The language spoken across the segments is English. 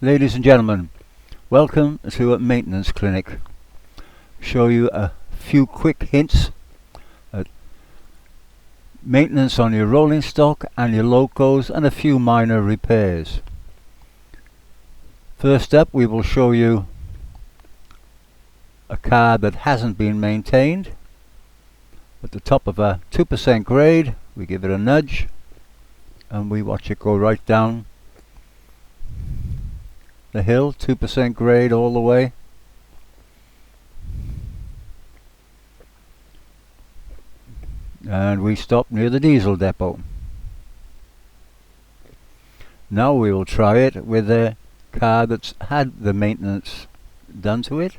Ladies and gentlemen, welcome to a maintenance clinic. Show you a few quick hints at maintenance on your rolling stock and your locos and a few minor repairs. First up, we will show you a car that hasn't been maintained. At the top of a 2% grade, we give it a nudge and we watch it go right down the hill, 2% grade all the way. And we stop near the diesel depot. Now we will try it with a car that's had the maintenance done to it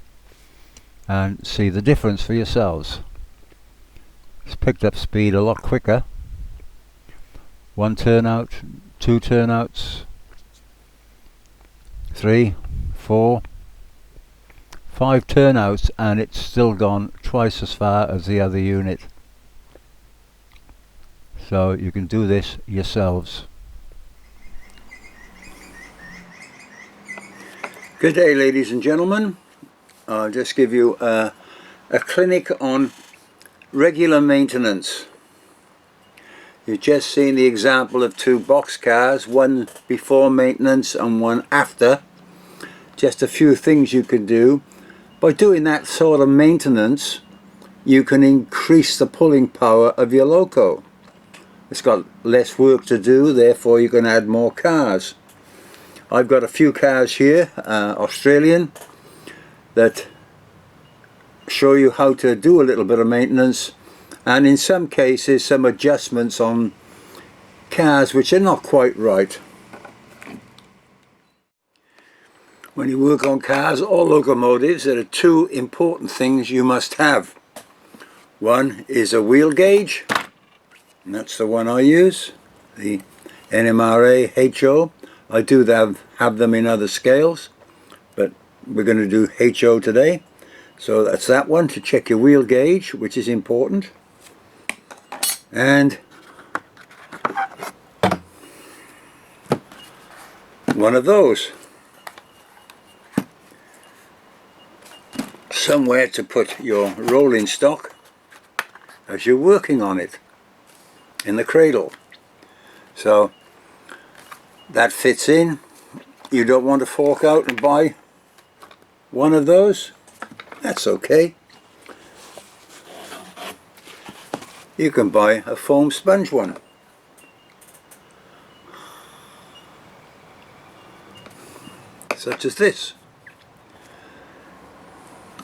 and see the difference for yourselves. It's picked up speed a lot quicker. 1 turnout, 2 turnouts, 3, 4, 5 turnouts, and it's still gone twice as far as the other unit. So you can do this yourselves. Good day, ladies and gentlemen. I'll just give you a clinic on regular maintenance. You've just seen the example of 2 box cars, one before maintenance and one after. Just a few things you can do. By doing that sort of maintenance, you can increase the pulling power of your loco. It's got less work to do, therefore you can add more cars. I've got a few cars here, Australian, that show you how to do a little bit of maintenance, and in some cases some adjustments on cars which are not quite right. When you work on cars or locomotives, there are 2 important things you must have. One is a wheel gauge, and that's the one I use, the NMRA HO. I do have them in other scales, but we're going to do HO today. So that's that one, to check your wheel gauge, which is important. And one of those. Somewhere to put your rolling stock as you're working on it in the cradle. So that fits in. You don't want to fork out and buy one of those? That's okay. You can buy a foam sponge one. Such as this.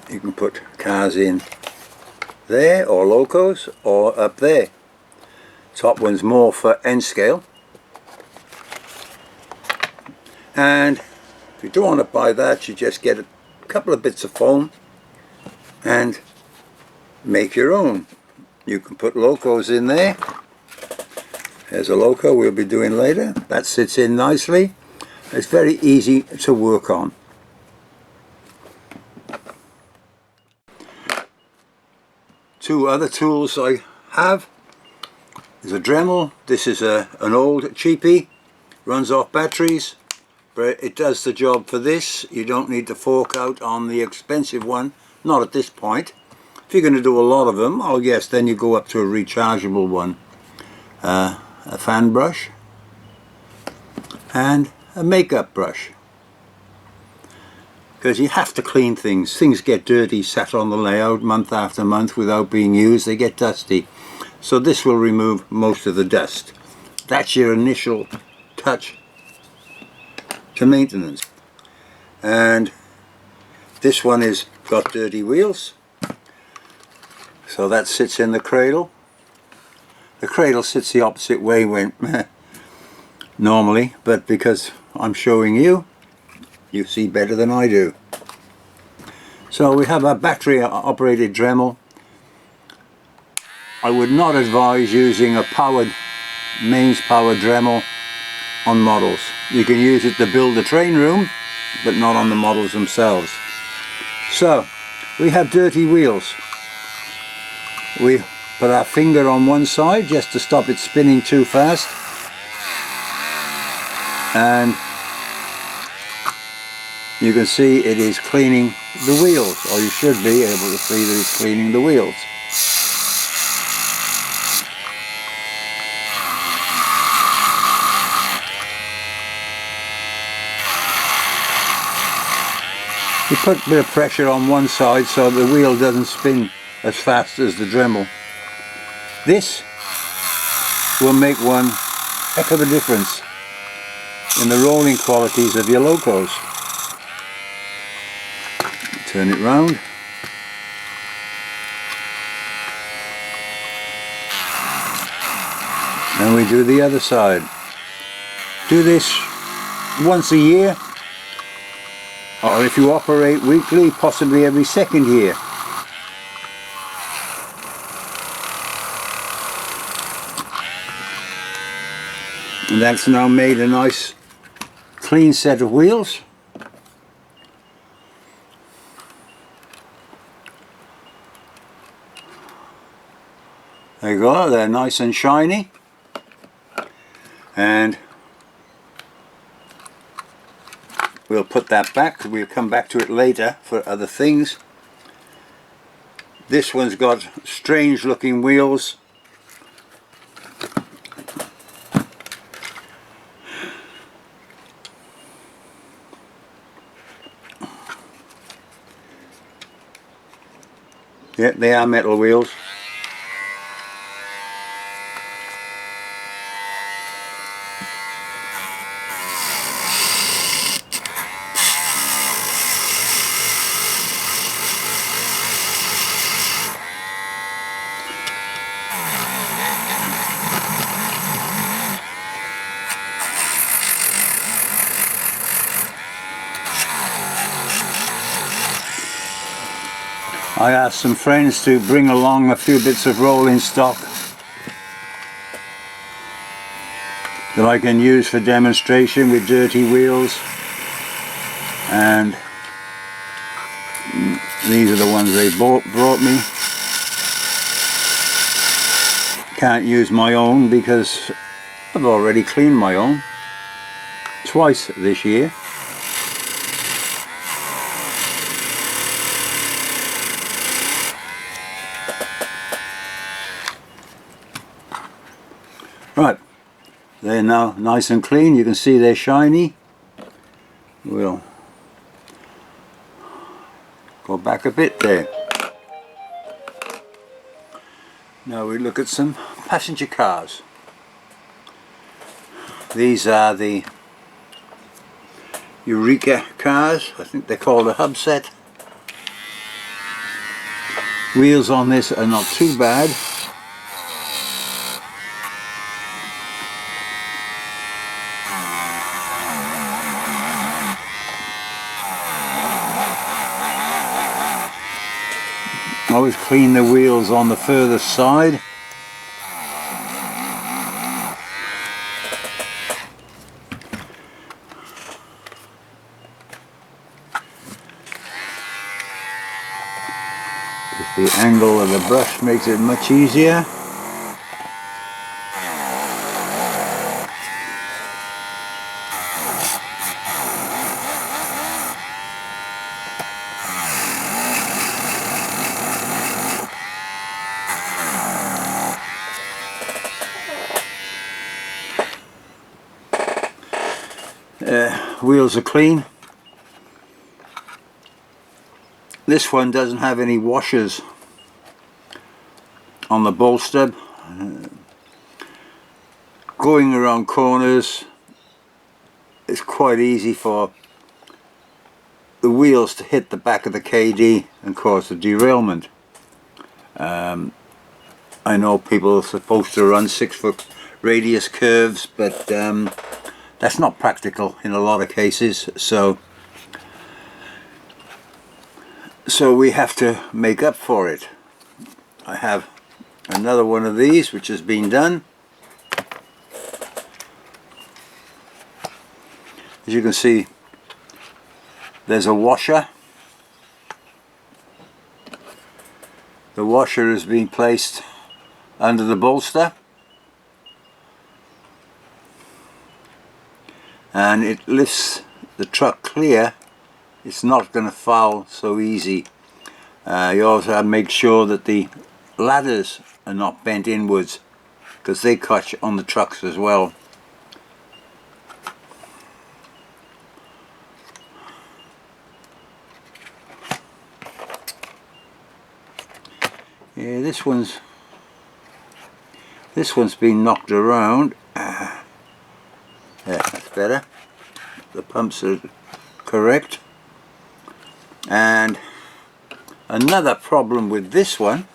You can put cars in there, or locos, or up there. Top one's more for N scale. And if you don't want to buy that, you just get a couple of bits of foam and make your own. You can put locos in there. There's a loco we'll be doing later. That sits in nicely. It's very easy to work on. Two other tools I have is a Dremel. This is an old cheapie, runs off batteries, but it does the job for this. You don't need to fork out on the expensive one, not at this point. If you're going to do a lot of them, oh yes, then you go up to a rechargeable one. A fan brush and a makeup brush. Because you have to clean things. Things get dirty, sat on the layout month after month without being used. They get dusty. So this will remove most of the dust. That's your initial touch to maintenance. And this one is got dirty wheels. So that sits in the cradle. The cradle sits the opposite way when normally, but because I'm showing you, you see better than I do. So we have a battery operated Dremel. I would not advise using a mains powered Dremel on models. You can use it to build a train room, but not on the models themselves. So we have dirty wheels. We put our finger on one side just to stop it spinning too fast, and you can see it is cleaning the wheels, or you should be able to see that it's cleaning the wheels. You put a bit of pressure on one side so the wheel doesn't spin as fast as the Dremel. This will make one heck of a difference in the rolling qualities of your Locos. Turn it round. And we do the other side. Do this once a year, or if you operate weekly, possibly every second year. And that's now made a nice clean set of wheels. There you go, they're nice and shiny. And we'll put that back. We'll come back to it later for other things. This one's got strange looking wheels. Yeah, they are metal wheels. I asked some friends to bring along a few bits of rolling stock that I can use for demonstration with dirty wheels, and these are the ones they brought me. Can't use my own because I've already cleaned my own twice this year. Right, they're now nice and clean. You can see they're shiny. We'll go back a bit there. Now we look at some passenger cars. These are the Eureka cars. I think they're called a hub set. Wheels on this are not too bad. Always clean the wheels on the further side. Just the angle of the brush makes it much easier. Wheels are clean. This one doesn't have any washers on the bolster. Going around corners, it's quite easy for the wheels to hit the back of the KD and cause a derailment. I know people are supposed to run 6-foot radius curves, but that's not practical in a lot of cases, so we have to make up for it. I have another one of these which has been done. As you can see, there's a washer. The washer has been placed under the bolster, and it lifts the truck clear it's not going to foul so easy. You also have to make sure that the ladders are not bent inwards, because they catch on the trucks as well. Yeah, this one's been knocked around. Yeah, that's better. The pumps are correct. And another problem with this one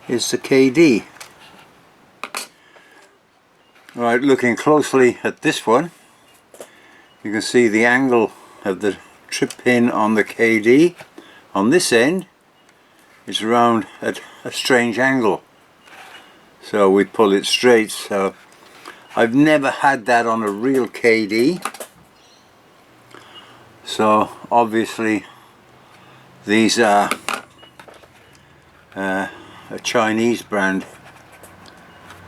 is the KD. Right, looking closely at this one, you can see the angle of the trip pin on the KD on this end is round at a strange angle. So we pull it straight. So I've never had that on a real KD. So obviously these are a Chinese brand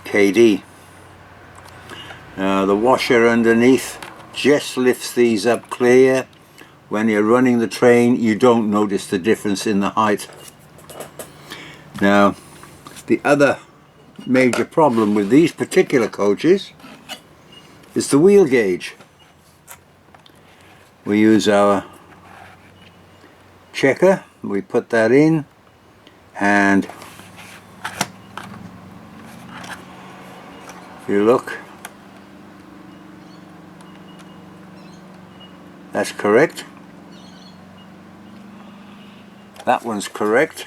KD. The washer underneath just lifts these up clear. When you're running the train, you don't notice the difference in the height. Now, the other major problem with these particular coaches is the wheel gauge. We use our checker, we put that in, and if you look, that's correct. That one's correct.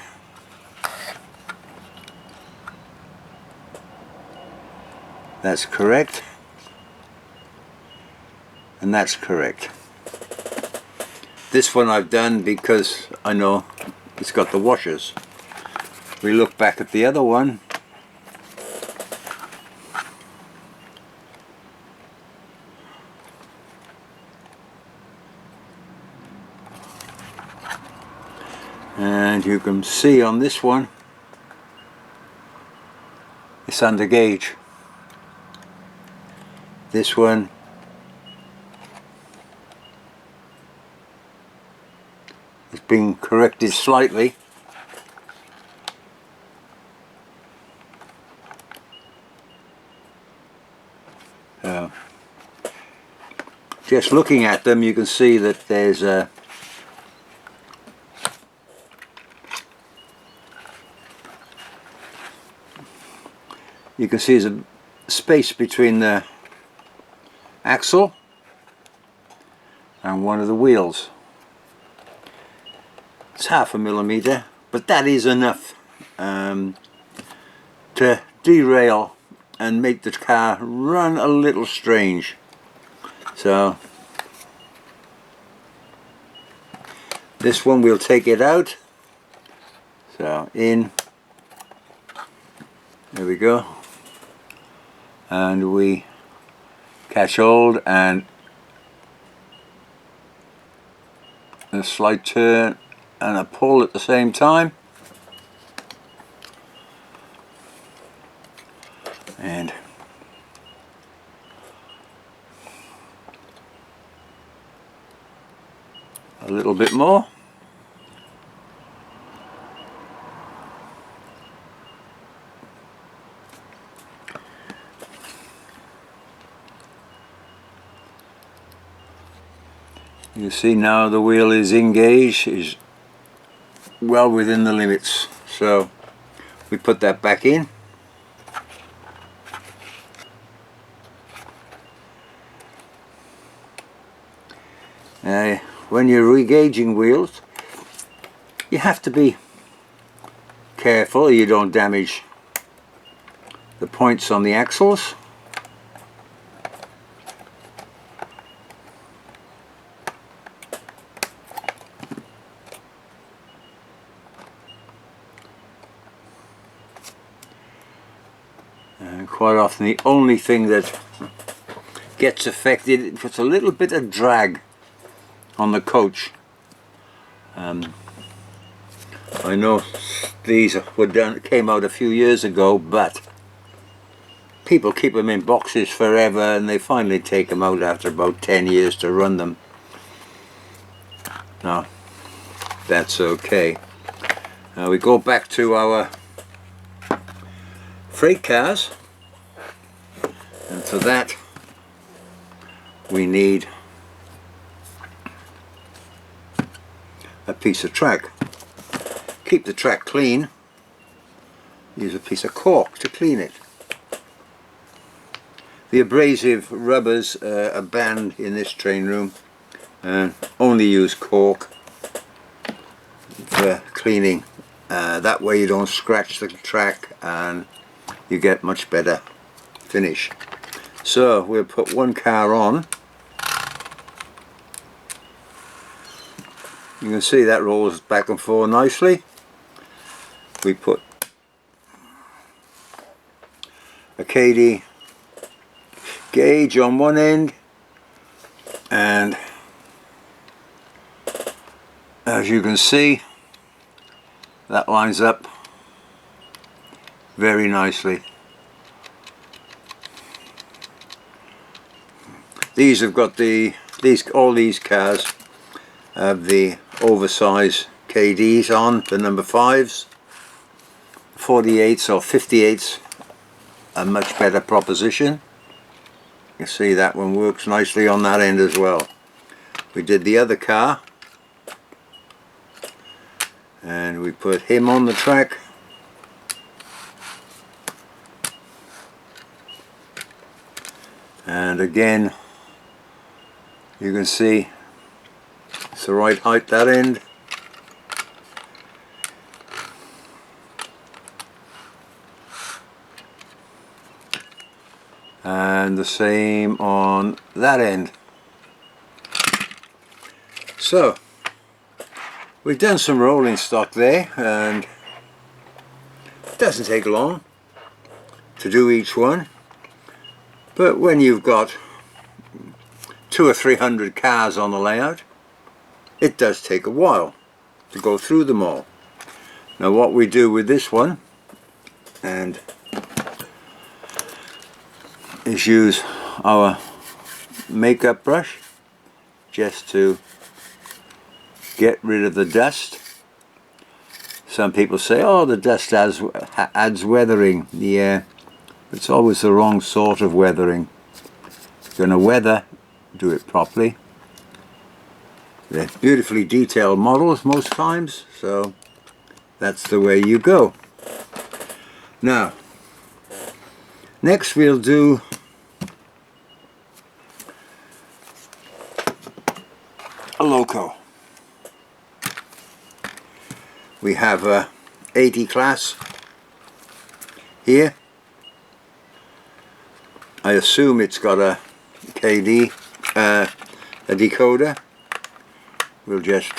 That's correct. And that's correct. This one I've done because I know it's got the washers. We look back at the other one. And you can see on this one, it's under gauge. This one has been corrected slightly. Just looking at them, you can see that there's a there's a space between the axle and one of the wheels. It's 1/2 millimeter, but that is enough to derail and make the car run a little strange. So this one, we'll take it out. So in, there we go, and we catch hold, and a slight turn and a pull at the same time, and a little bit more. You see now the wheel is engaged, is well within the limits. So we put that back in. When you're re-gauging wheels, you have to be careful you don't damage the points on the axles. And quite often the only thing that gets affected, it puts a little bit of drag on the coach. I know these came out a few years ago, but people keep them in boxes forever, and they finally take them out after about 10 years to run them. Now that's okay. Now we go back to our freight cars, and for that we need a piece of track. Keep the track clean. Use a piece of cork to clean it. The abrasive rubbers are banned in this train room, and only use cork for cleaning. That way you don't scratch the track and you get much better finish. So we'll put one car on. You can see that rolls back and forth nicely. We put a KD gauge on one end, and as you can see, that lines up very nicely. These have got all these cars have the oversized KDs on, the number 5s. 48s or 58s, a much better proposition. You see that one works nicely on that end as well. We did the other car, and we put him on the track. And again, you can see it's the right height, that end. And the same on that end. So we've done some rolling stock there, and it doesn't take long to do each one, but when you've got 200 or 300 cars on the layout, it does take a while to go through them all. Now what we do with this one and is use our makeup brush just to get rid of the dust. Some people say, oh, the dust adds weathering. Yeah, it's always the wrong sort of weathering. If you're going to weather, do it properly. They're beautifully detailed models most times, so that's the way you go. Now, next we'll do a Loco. We have a 80 class here. I assume it's got a KD, a decoder. We'll just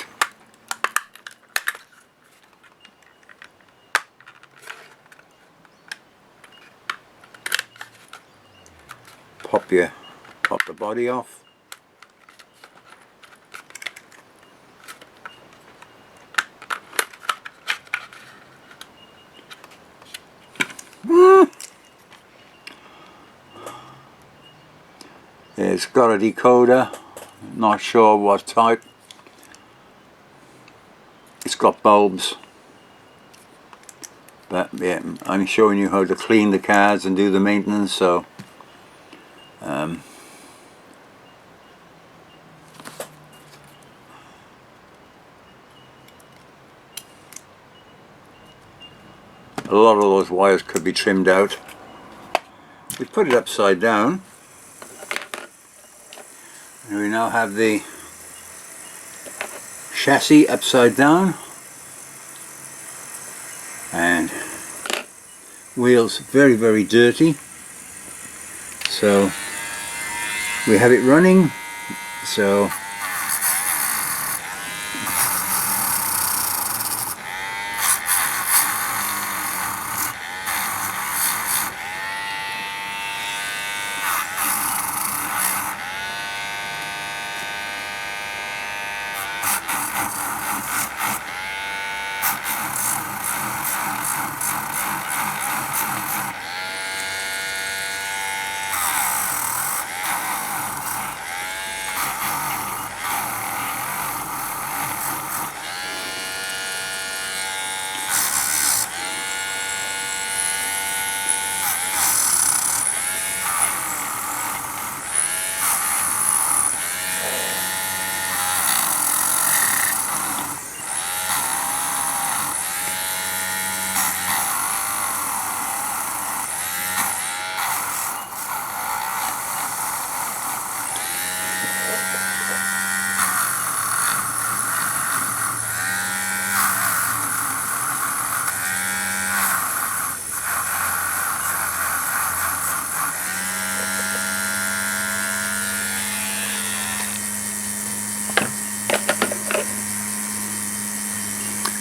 pop the body off. It's got a decoder, not sure what type. It's got bulbs, but yeah, I'm showing you how to clean the cars and do the maintenance, so a lot of those wires could be trimmed out. We put it upside down, and we now have the chassis upside down, and wheels very dirty, so we have it running. So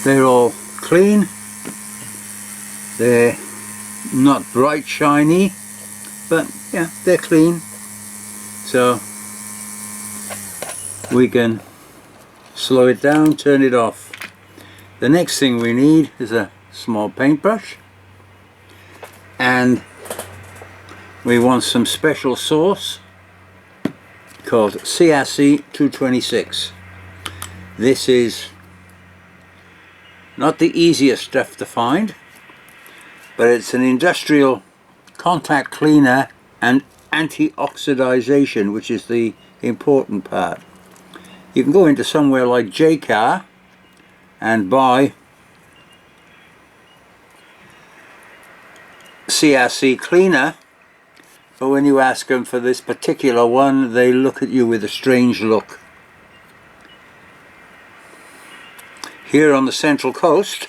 They're all clean. They're not bright shiny, but yeah, they're clean. So we can slow it down, turn it off. The next thing we need is a small paintbrush, and we want some special sauce called CRC 226. This is not the easiest stuff to find, but it's an industrial contact cleaner and anti-oxidization, which is the important part. You can go into somewhere like J-Car and buy CRC cleaner, but when you ask them for this particular one, they look at you with a strange look. Here on the Central Coast,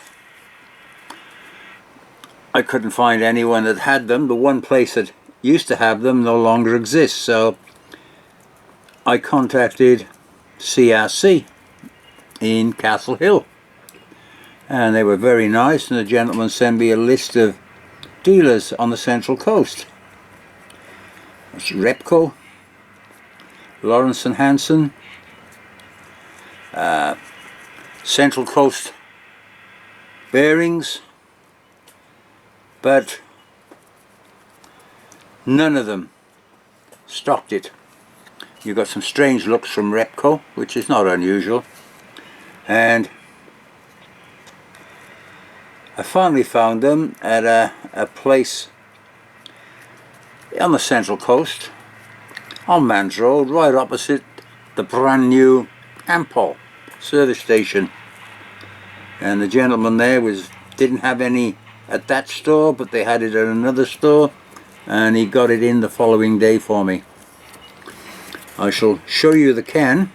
I couldn't find anyone that had them. The one place that used to have them no longer exists, so I contacted CRC in Castle Hill, and they were very nice, and the gentleman sent me a list of dealers on the Central Coast. It's Repco, Lawrence and Hanson, Central Coast Bearings, but none of them stocked it. You got some strange looks from Repco, which is not unusual, and I finally found them at a place on the Central Coast on Mans Road, right opposite the brand new Ampol service station, and the gentleman there didn't have any at that store, but they had it at another store, and he got it in the following day for me. I shall show you the can.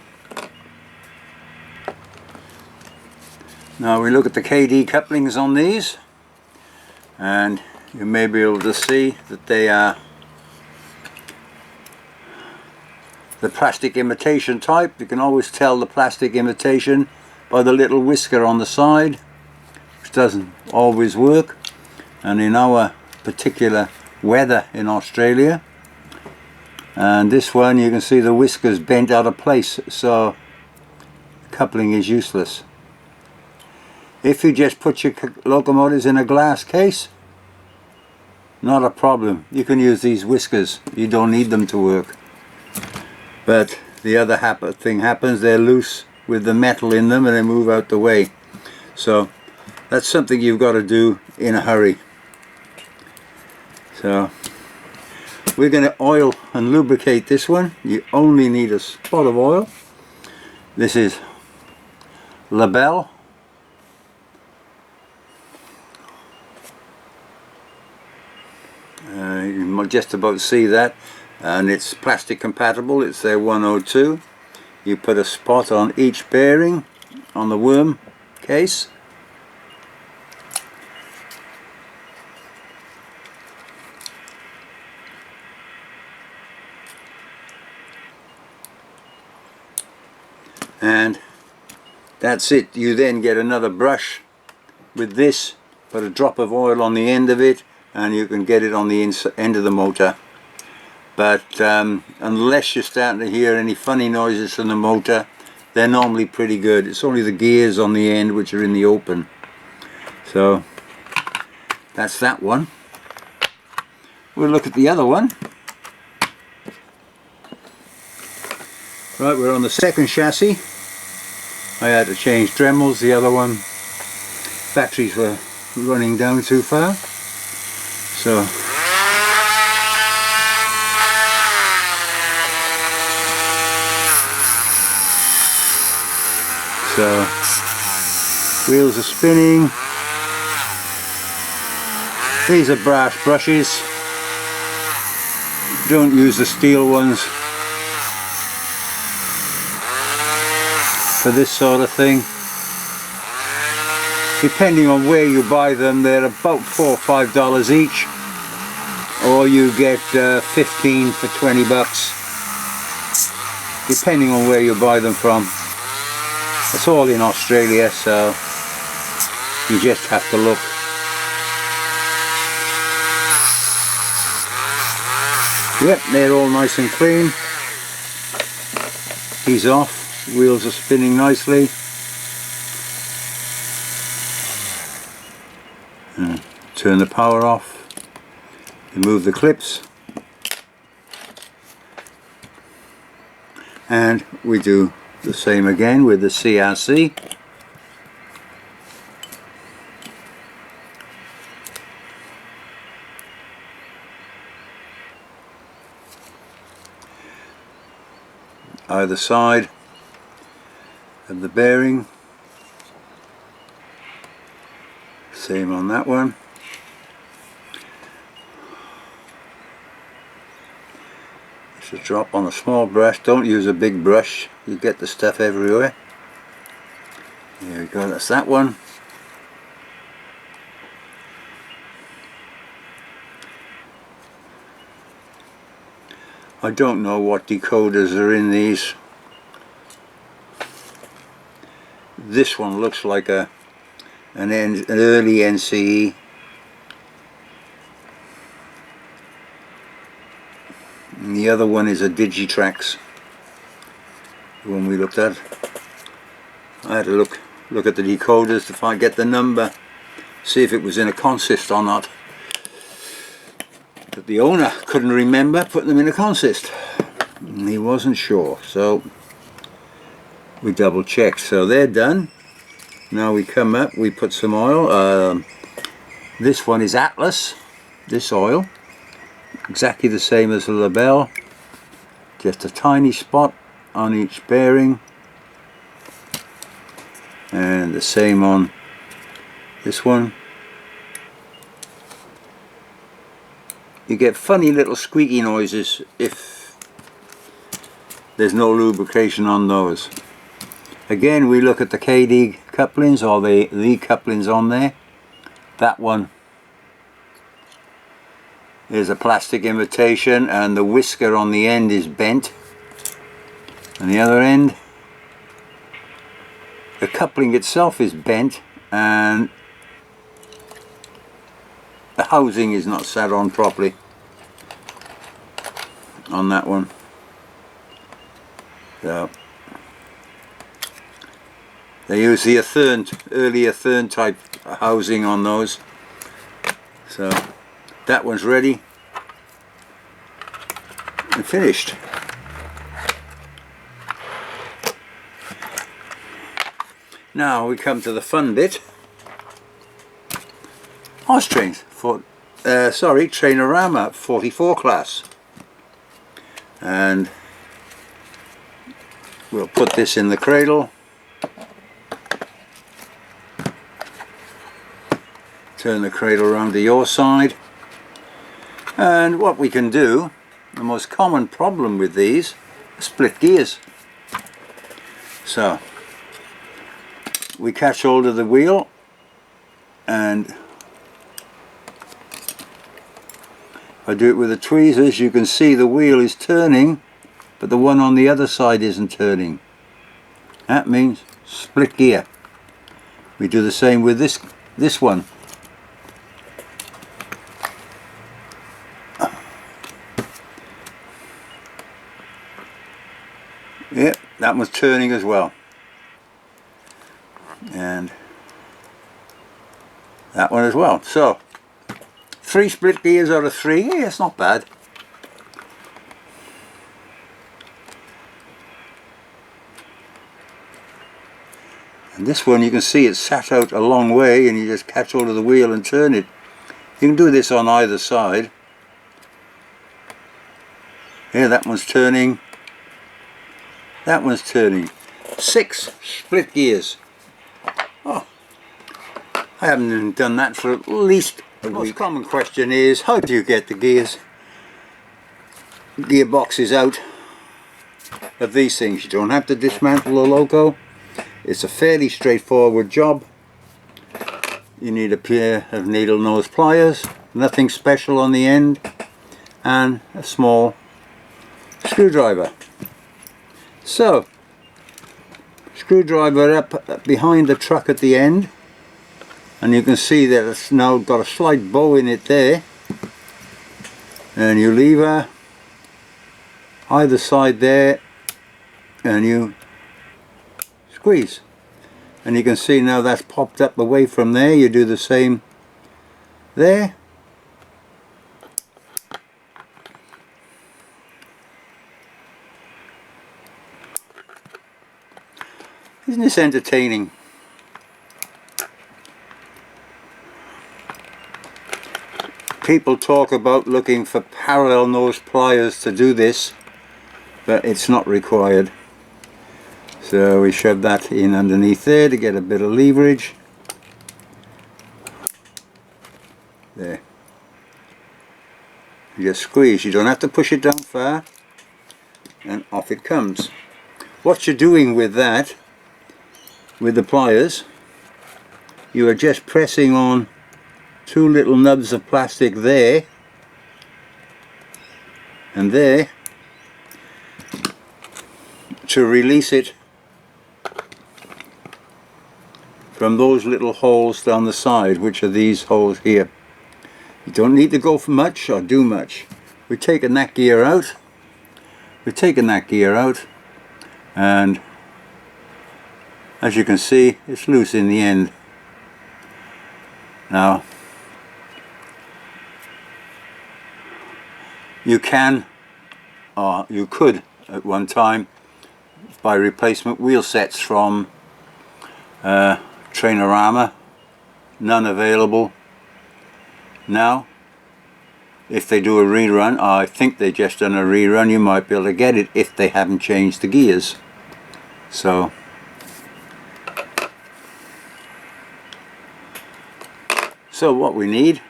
Now we look at the KD couplings on these, and you may be able to see that they are the plastic imitation type. You can always tell the plastic imitation by the little whisker on the side, which doesn't always work, and in our particular weather in Australia, and this one you can see the whiskers bent out of place, so coupling is useless. If you just put your locomotives in a glass case, not a problem. You can use these whiskers, you don't need them to work. But the other thing happens, they're loose with the metal in them and they move out the way. So that's something you've got to do in a hurry. So we're going to oil and lubricate this one. You only need a spot of oil. This is Labelle. You might just about see that, and it's plastic compatible. It's their 102. You put a spot on each bearing on the worm case. And that's it. You then get another brush with this, put a drop of oil on the end of it, and you can get it on the end of the motor. But unless you're starting to hear any funny noises from the motor, they're normally pretty good. It's only the gears on the end which are in the open. So that's that one. We'll look at the other one. Right, we're on the second chassis. I had to change Dremels. The other one, batteries were running down too far. So wheels are spinning. These are brass brushes. Don't use the steel ones for this sort of thing. Depending on where you buy them, they're about $4 or $5 each, or you get 15 for 20 bucks, depending on where you buy them from. It's all in Australia, so You just have to look. Yep, they're all nice and clean. He's off, wheels are spinning nicely. Turn the power off, remove the clips, and we do the same again with the CRC. Either side of the bearing, same on that one. It's a drop on a small brush. Don't use a big brush, you get the stuff everywhere. There we go, that's that one. I don't know what decoders are in these. This one looks like an early NCE. And the other one is a Digitrax, the one we looked at. I had to look at the decoders to get the number, see if it was in a consist or not. But the owner couldn't remember putting them in a consist. He wasn't sure, so we double checked. So they're done. Now we come up, we put some oil. This one is Atlas, this oil. Exactly the same as the label. Just a tiny spot on each bearing. And the same on this one. You get funny little squeaky noises if there's no lubrication on those. Again, we look at the KD couplings or the couplings on there. That one is a plastic imitation and the whisker on the end is bent. And the other end, the coupling itself is bent and the housing is not sat on properly on that one. So they use the early Earthern type housing on those. So that one's ready and finished. Now we come to the fun bit. Horse trains for Trainorama 44 class, and we'll put this in the cradle. Turn the cradle around to your side, and what we can do, the most common problem with these are split gears. So we catch hold of the wheel, and if I do it with the tweezers, you can see the wheel is turning, but the one on the other side isn't turning. That means split gear. We do the same with this one. Yep, that one's turning as well. And that one as well. So 3 split gears out of 3, yeah, it's not bad. And this one, you can see it's sat out a long way and you just catch hold of the wheel and turn it. You can do this on either side. Yeah, that one's turning. That one's turning. 6 split gears. Oh, I haven't done that for at least a week. The most common question is, how do you get the gearboxes out of these things? You don't have to dismantle the loco. It's a fairly straightforward job. You need a pair of needle nose pliers, nothing special on the end, and a small screwdriver. So, screwdriver up behind the truck at the end, and you can see that it's now got a slight bow in it there, and you lever either side there and you squeeze, and you can see now that's popped up away from there. You do the same there. Isn't this entertaining? People talk about looking for parallel nose pliers to do this, but it's not required. So we shove that in underneath there to get a bit of leverage. There. You just squeeze, you don't have to push it down far, and off it comes. What you're doing with that, with the pliers, you are just pressing on two little nubs of plastic there and there to release it from those little holes down the side, which are these holes here. You don't need to go for much or do much. We've taken that gear out. And as you can see, it's loose in the end. Now you can, or you could at one time, buy replacement wheel sets from Trainorama. None available now. If they do a rerun, I think they just done a rerun, you might be able to get it if they haven't changed the gears. So what we need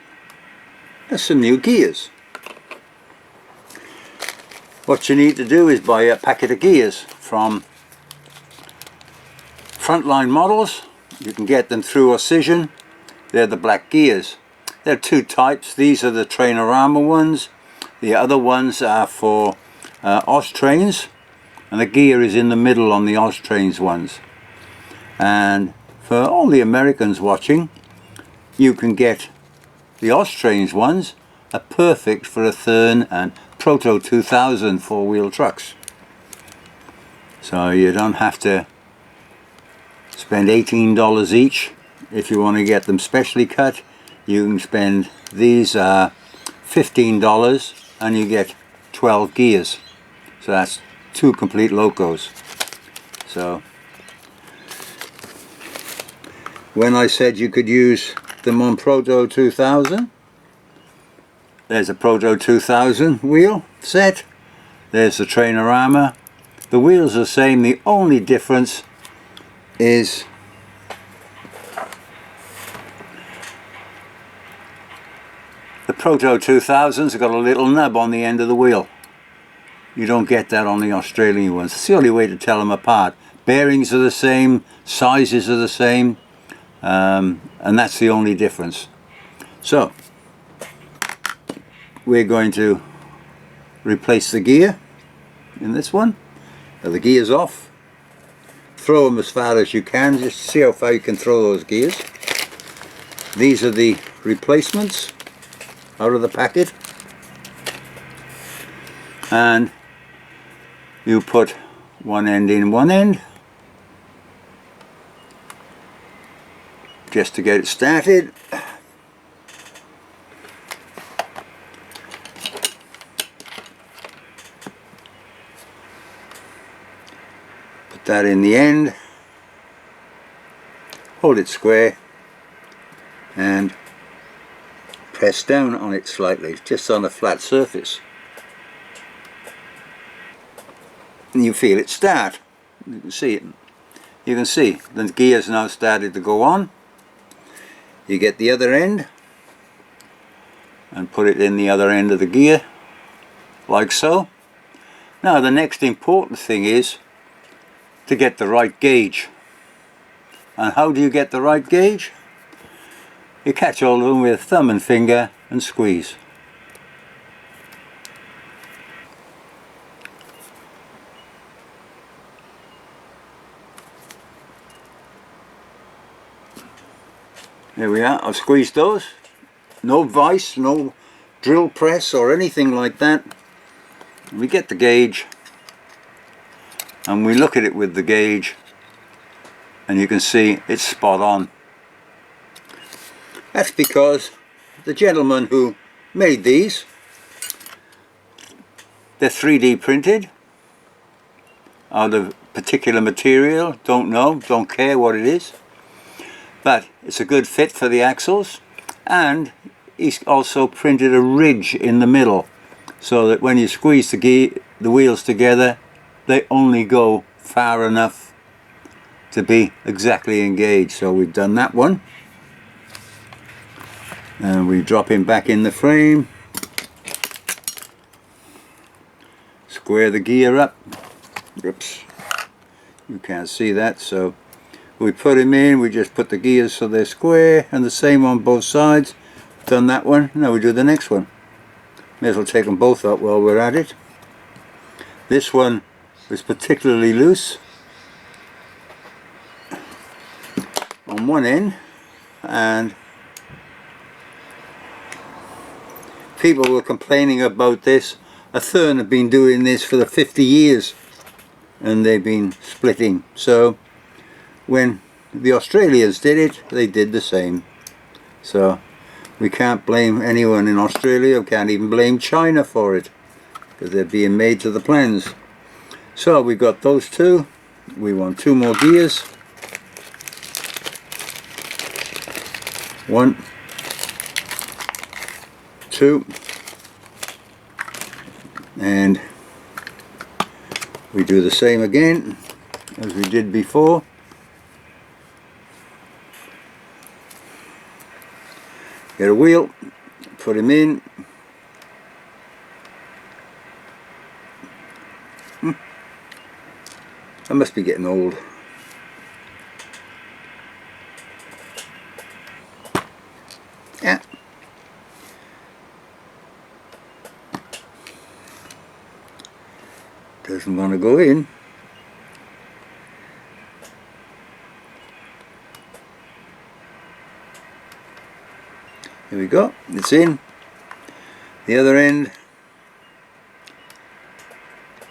is some new gears. What you need to do is buy a packet of gears from Frontline Models. You can get them through Ozzie. They're the black gears. There are two types. These are the Trainorama ones. The other ones are for Austrains, and the gear is in the middle on the Austrains ones. And for all the Americans watching, you can get the Austrains ones, are perfect for a Thurn and Proto 2000 four-wheel trucks. So you don't have to spend $18 each. If you want to get them specially cut, you can spend, these are $15 and you get 12 gears. So that's 2 complete Locos. So when I said you could use them on Proto 2000, there's a Proto 2000 wheel set, there's the Trainorama. The wheels are the same, the only difference is the Proto 2000's got a little nub on the end of the wheel. You don't get that on the Australian ones. It's the only way to tell them apart. Bearings are the same, sizes are the same, and that's the only difference. So we're going to replace the gear in this one. Now the gear's off. Throw them as far as you can, just see how far you can throw those gears. These are the replacements out of the packet, and you put one end in one end just to get it started. Put that in the end, hold it square and press down on it slightly, just on a flat surface. And you feel it start. You can see it. You can see the gear's now started to go on. You get the other end and put it in the other end of the gear, like so. Now the next important thing is to get the right gauge. And how do you get the right gauge? You catch hold of them with thumb and finger and squeeze. There we are. I've squeezed those. No vice, no drill press or anything like that. We get the gauge and we look at it with the gauge, and you can see it's spot on. That's because the gentleman who made these, they're 3D printed out of particular material. Don't know, don't care what it is, but it's a good fit for the axles. And he's also printed a ridge in the middle so that when you squeeze the wheels together, they only go far enough to be exactly engaged. So we've done that one, and we drop him back in the frame, square the gear up. Oops, you can't see that, so we put him in, we just put the gears so they're square, and the same on both sides. Done that one, now we do the next one. May as well take them both up while we're at it. This one is particularly loose on one end, and people were complaining about this. A Thurn have been doing this for the 50 years and they've been splitting. So when the Australians did it, they did the same. So we can't blame anyone in Australia, we can't even blame China for it, because they're being made to the plans. So we got those two. We want two more gears. 1, 2, and we do the same again as we did before. Get a wheel, put him in. I must be getting old. Yeah. Doesn't want to go in. Here we go, it's in. The other end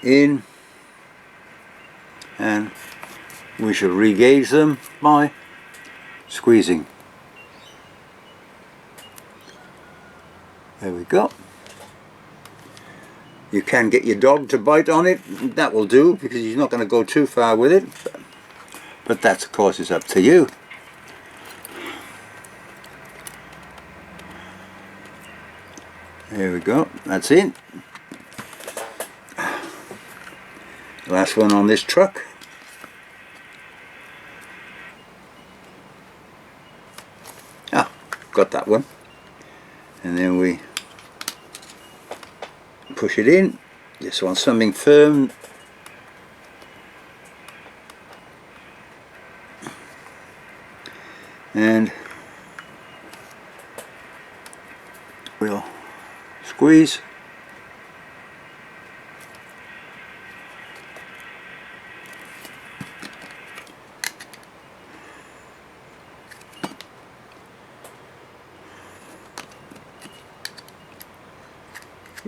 in, and we shall re-gauge them by squeezing. There we go. You can get your dog to bite on it, that will do, because he's not going to go too far with it, but that of course is up to you. There we go, that's it. Last one on this truck. Ah, got that one. And then we push it in. Just want something firm. And we'll squeeze.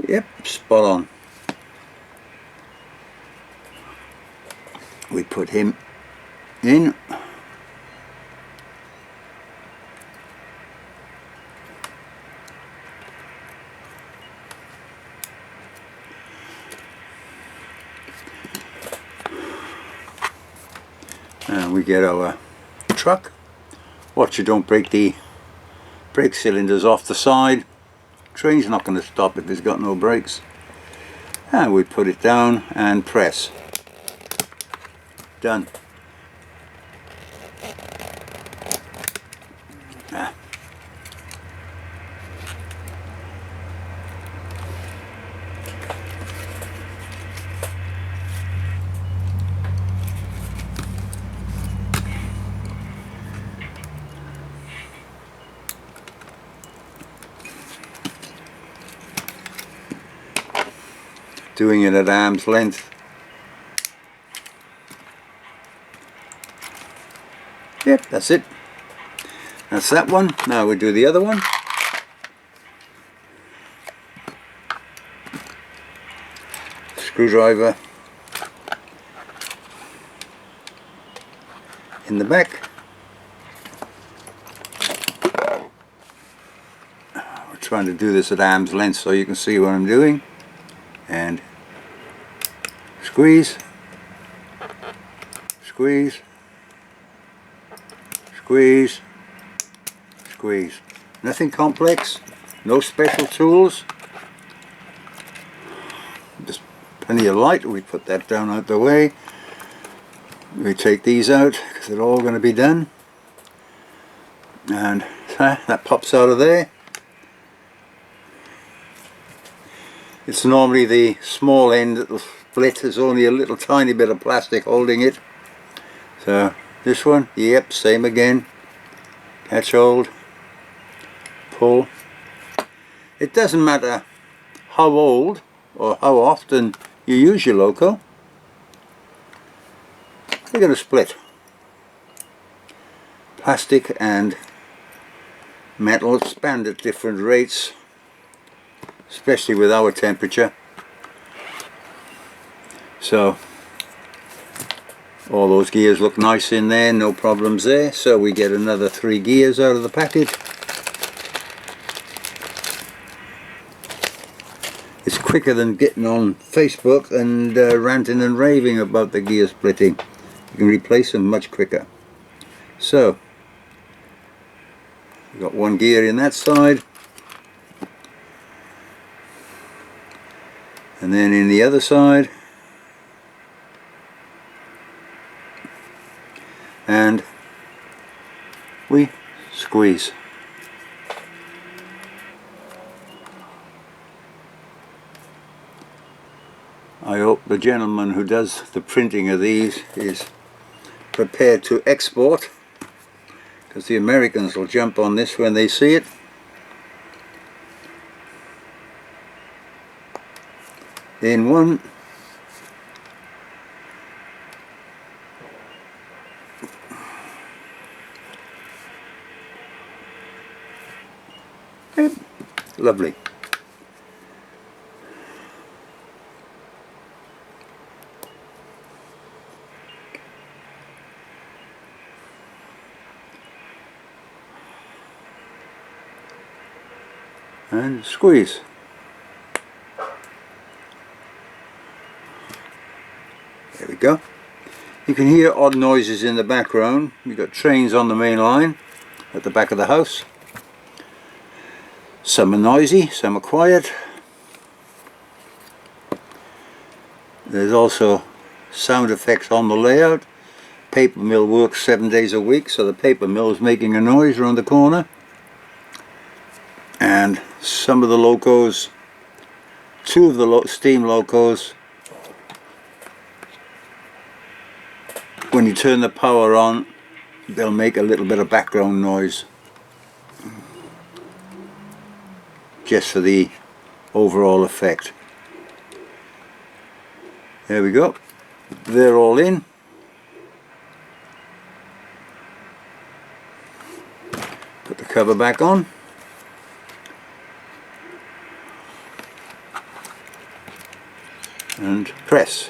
Yep, spot on. We put him in. And we get our truck. Watch you don't break the brake cylinders off the side. Train's not going to stop if it's got no brakes. And we put it down and press. Done. Ah. Doing it at arm's length. Yep, that's it. That's that one. Now we do the other one. Screwdriver in the back. We're trying to do this at arm's length so you can see what I'm doing. And squeeze, squeeze, squeeze, squeeze. Nothing complex, no special tools. Just plenty of light. We put that down out the way. We take these out because they're all going to be done. And that pops out of there. It's normally the small end that will split. There's only a little tiny bit of plastic holding it. So this one, yep, same again. Catch hold, pull. It doesn't matter how old or how often you use your loco, they're going to split. Plastic and metal expand at different rates, especially with our temperature. So all those gears look nice in there, no problems there. So we get another 3 gears out of the package. It's quicker than getting on Facebook and ranting and raving about the gear splitting. You can replace them much quicker. So we've got 1 gear in that side, and then in the other side, and we squeeze. I hope the gentleman who does the printing of these is prepared to export, because the Americans will jump on this when they see it. In one, yep, lovely. And squeeze. There we go. You can hear odd noises in the background. You've got trains on the main line at the back of the house. Some are noisy, some are quiet. There's also sound effects on the layout. Paper mill works 7 days a week, so the paper mill is making a noise around the corner. And some of the locos, 2 of the steam locos, when you turn the power on, they'll make a little bit of background noise, just for the overall effect. There we go. They're all in. Put the cover back on. And press.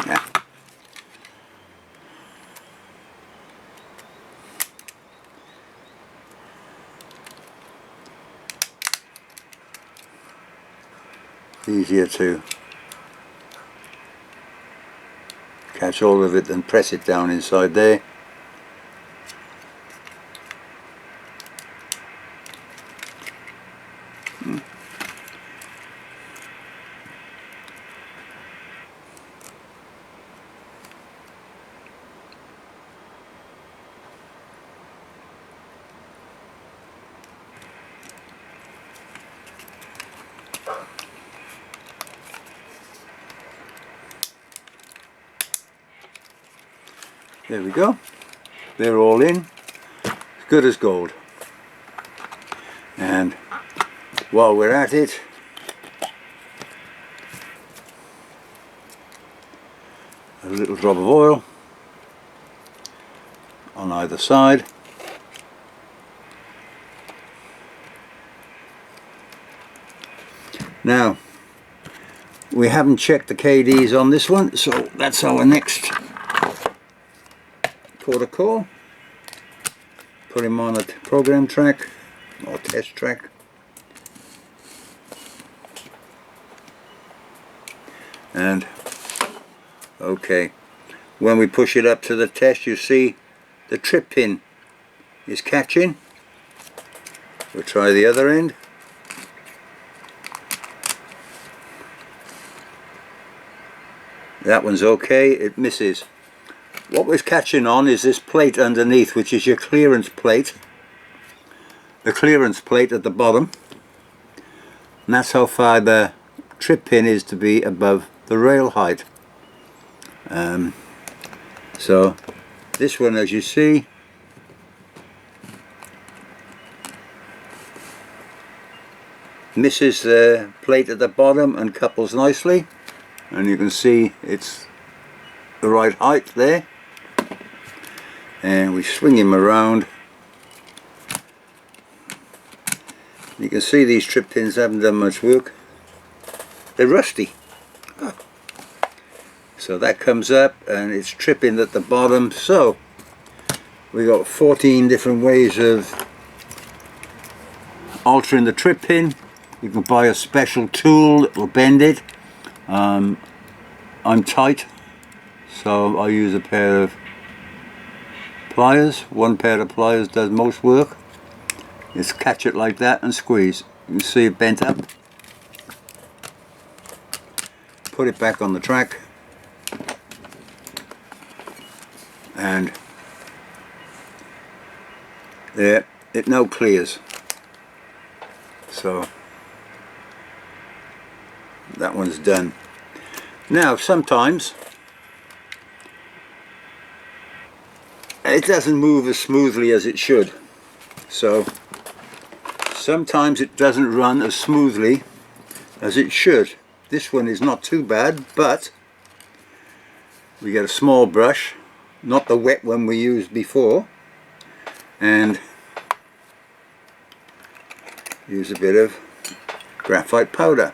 Yeah. Easier to catch hold of it than press it down inside there. There we go. They're all in. As good as gold. And while we're at it, a little drop of oil on on either side. Now, we haven't checked the KDs on this one, so that's our next port of call. Put him on a program track or test track. And okay, when we push it up to the test, you see the trip pin is catching. We'll try the other end. That one's okay, it misses. What we're catching on is this plate underneath, which is your clearance plate. The clearance plate at the bottom. And that's how far the trip pin is to be above the rail height. So this one, as you see, misses the plate at the bottom and couples nicely. And you can see it's the right height there. And we swing him around. You can see these trip pins haven't done much work. They're rusty. So that comes up and it's tripping at the bottom. So we got 14 different ways of altering the trip pin. You can buy a special tool that will bend it. I'm tight, so I use a pair of pliers. One pair of pliers does most work. Just catch it like that and squeeze. You can see it bent up. Put it back on the track. And there, it now clears. So that one's done. Now sometimes it doesn't move as smoothly as it should. So sometimes it doesn't run as smoothly as it should. This one is not too bad, but we get a small brush, not the wet one we used before, and use a bit of graphite powder.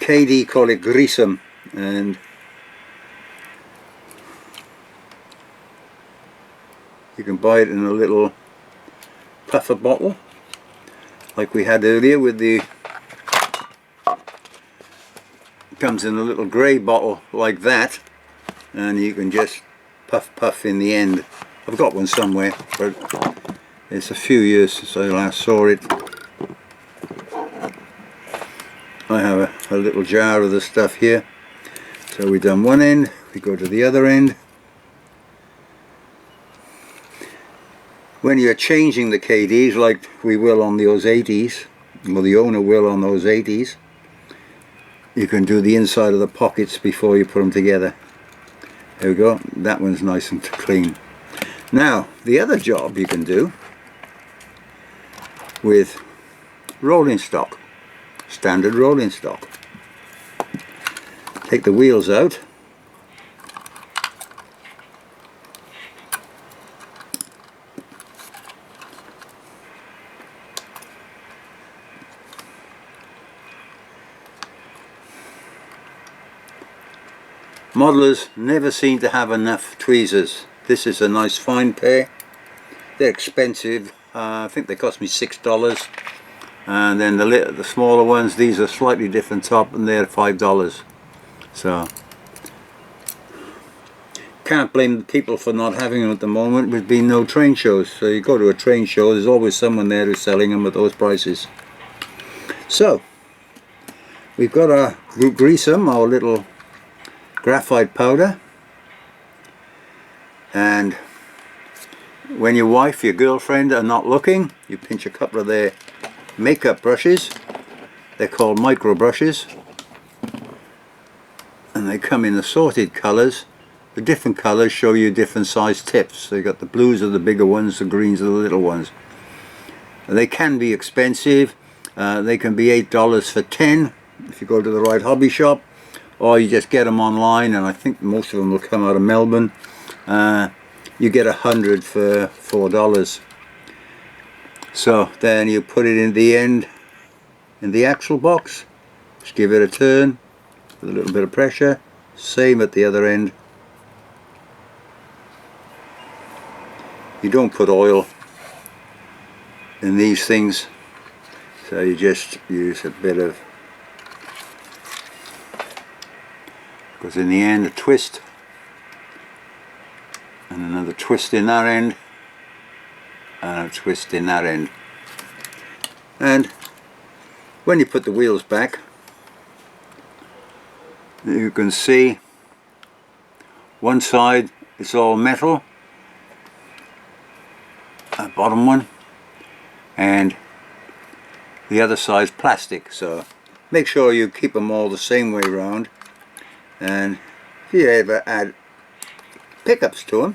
KD call it greasem, and you can buy it in a little puffer bottle like we had earlier with the, comes in a little grey bottle like that, and you can just puff in the end. I've got one somewhere, but it's a few years since I last saw it. I have a little jar of the stuff here. So we've done one end, we go to the other end. When you're changing the KDs, like we will on those 80s, or the owner will on those 80s, you can do the inside of the pockets before you put them together. There we go, that one's nice and clean. Now, the other job you can do with rolling stock, standard rolling stock. Take the wheels out. Modelers never seem to have enough tweezers. This is a nice fine pair. They're expensive. I think they cost me $6. And then the smaller ones, these are slightly different top, and they're $5. So can't blame the people for not having them at the moment. There's been no train shows, so you go to a train show, there's always someone there who's selling them at those prices. So we've got our greasem, our little graphite powder, and when your wife, your girlfriend are not looking, you pinch a couple of their makeup brushes. They're called micro brushes, and they come in assorted colours. The different colours show you different size tips. So you got the blues are the bigger ones, the greens are the little ones. They can be expensive. They can be $8 for 10 if you go to the right hobby shop, or you just get them online, and I think most of them will come out of Melbourne. You get 100 for $4. So then you put it in the end in the axle box, just give it a turn with a little bit of pressure, same at the other end. You don't put oil in these things, so you just use a bit of, because in the end a twist and another twist in that end and a twist in that end. And when you put the wheels back, you can see one side is all metal, that bottom one, and the other side's plastic, so make sure you keep them all the same way round. And if you ever add pickups to them,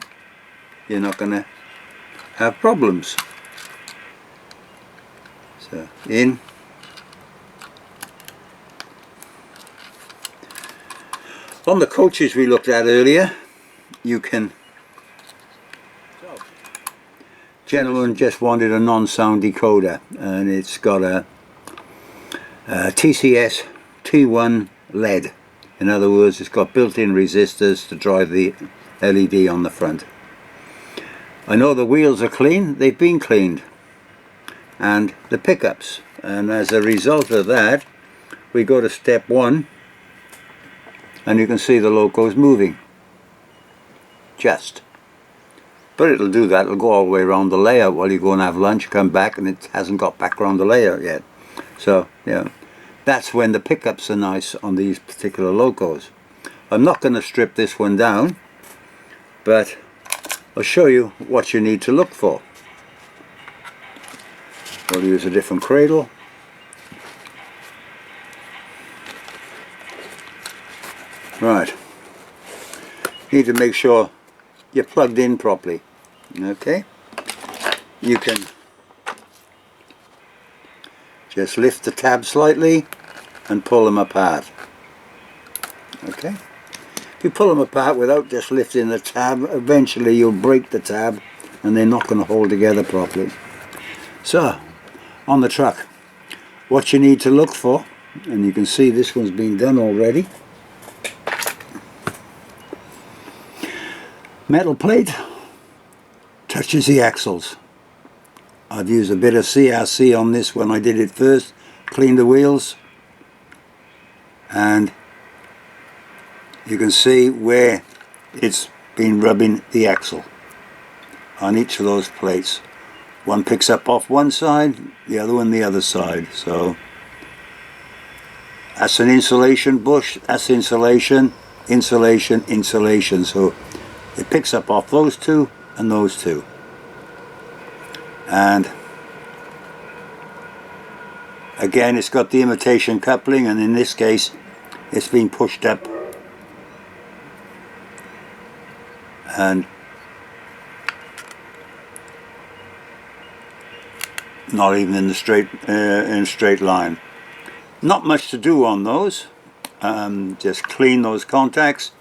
you're not going to have problems. So in. On the coaches we looked at earlier, you can, gentleman just wanted a non-sound decoder, and it's got a TCS T1 LED. In other words, it's got built-in resistors to drive the LED on the front. I know the wheels are clean, they've been cleaned, and the pickups, and as a result of that we go to step 1, and you can see the Locos moving, but it'll do that, it'll go all the way around the layout while you go and have lunch, come back, and it hasn't got back around the layout yet. So yeah, that's when the pickups are nice on these particular Locos. I'm not going to strip this one down, but I'll show you what you need to look for. We'll use a different cradle. Right, need to make sure you're plugged in properly. Okay, you can just lift the tab slightly and pull them apart. Okay, if you pull them apart without just lifting the tab, eventually you'll break the tab and they're not going to hold together properly. So on the truck, what you need to look for, and you can see this one's been done already. Metal plate touches the axles. I've used a bit of CRC on this when I did it first, cleaned the wheels, and you can see where it's been rubbing the axle on each of those plates. One picks up off one side, the other one the other side. So that's an insulation bush, that's insulation, insulation, insulation. So it picks up off those two and those two. And again, it's got the imitation coupling, and in this case it's been pushed up and not even in the straight line. Not much to do on those. Just clean those contacts.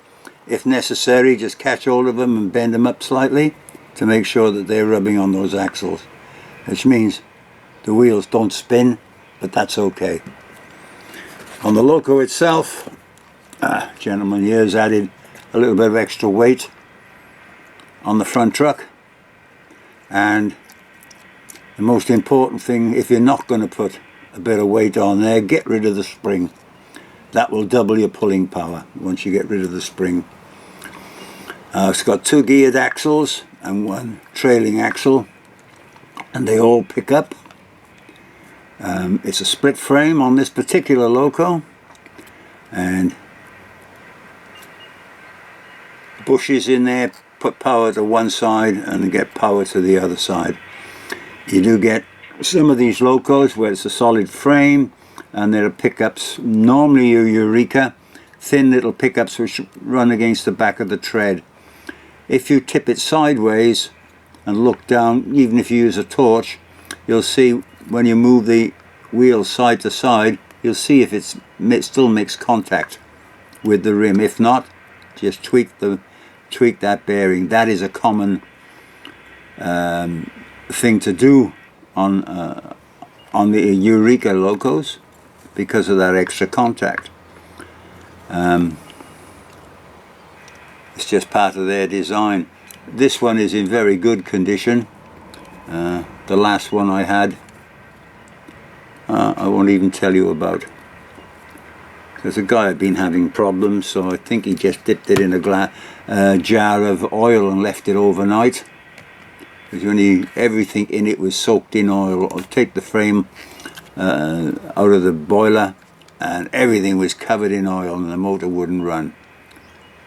If necessary, just catch hold of them and bend them up slightly to make sure that they're rubbing on those axles, which means the wheels don't spin, but that's okay. On the Loco itself, gentleman here has added a little bit of extra weight on the front truck, and the most important thing, if you're not going to put a bit of weight on there, get rid of the spring. That will double your pulling power once you get rid of the spring. It's got 2 geared axles and 1 trailing axle, and they all pick up. It's a split frame on this particular Loco, and bushes in there put power to one side and get power to the other side. You do get some of these Locos where it's a solid frame, and there are pickups, normally your Eureka, thin little pickups which run against the back of the tread. If you tip it sideways and look down, even if you use a torch, you'll see when you move the wheel side to side, you'll see if it still makes contact with the rim. If not, just tweak that bearing. That is a common thing to do on the Eureka Locos because of that extra contact. It's just part of their design. This one is in very good condition. The last one I had, I won't even tell you about. There's a guy had been having problems, so I think he just dipped it in a jar of oil and left it overnight. Because everything in it was soaked in oil. I'll take the frame out of the boiler, and everything was covered in oil, and the motor wouldn't run.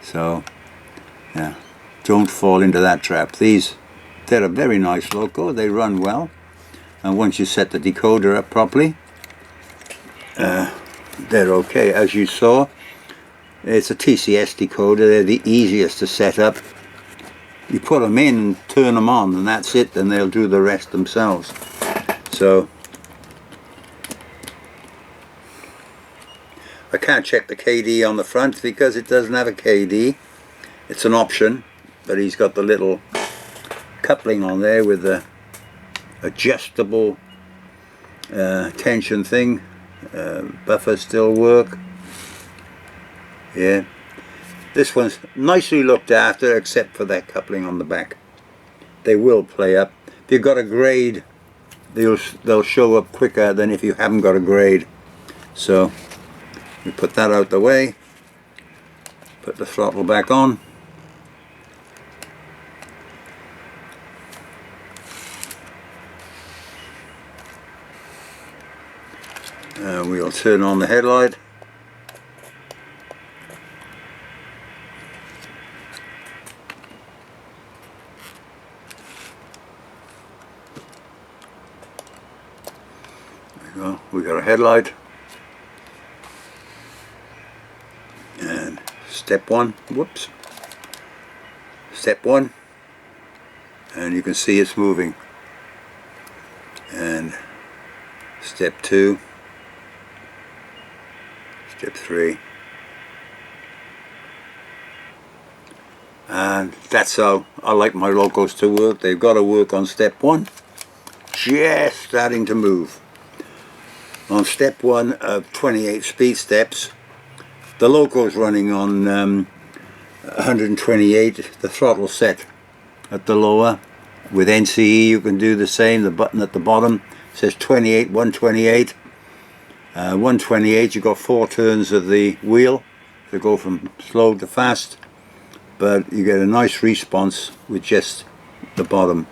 So, yeah, don't fall into that trap. They're a very nice loco. They run well, and once you set the decoder up properly, they're okay. As you saw, it's a TCS decoder. They're the easiest to set up. You put them in and turn them on, and that's it. Then they'll do the rest themselves. So I can't check the KD on the front because it doesn't have a KD. It's an option, but he's got the little coupling on there with the adjustable tension thing. Buffers still work. Yeah, this one's nicely looked after except for that coupling on the back. They will play up. If you've got a grade, they'll show up quicker than if you haven't got a grade. So we put that out the way, put the throttle back on. We'll turn on the headlight. There we go. We got a headlight. And step one. Whoops. Step one. And you can see it's moving. And step two. Step three. And that's how I like my locos to work. They've got to work on step one, just starting to move. On step one of 28 speed steps, the loco's running on 128, the throttle set at the lower. With NCE you can do the same. The button at the bottom says 28, 128. 128, you've got 4 turns of the wheel to go from slow to fast, but you get a nice response with just the bottom.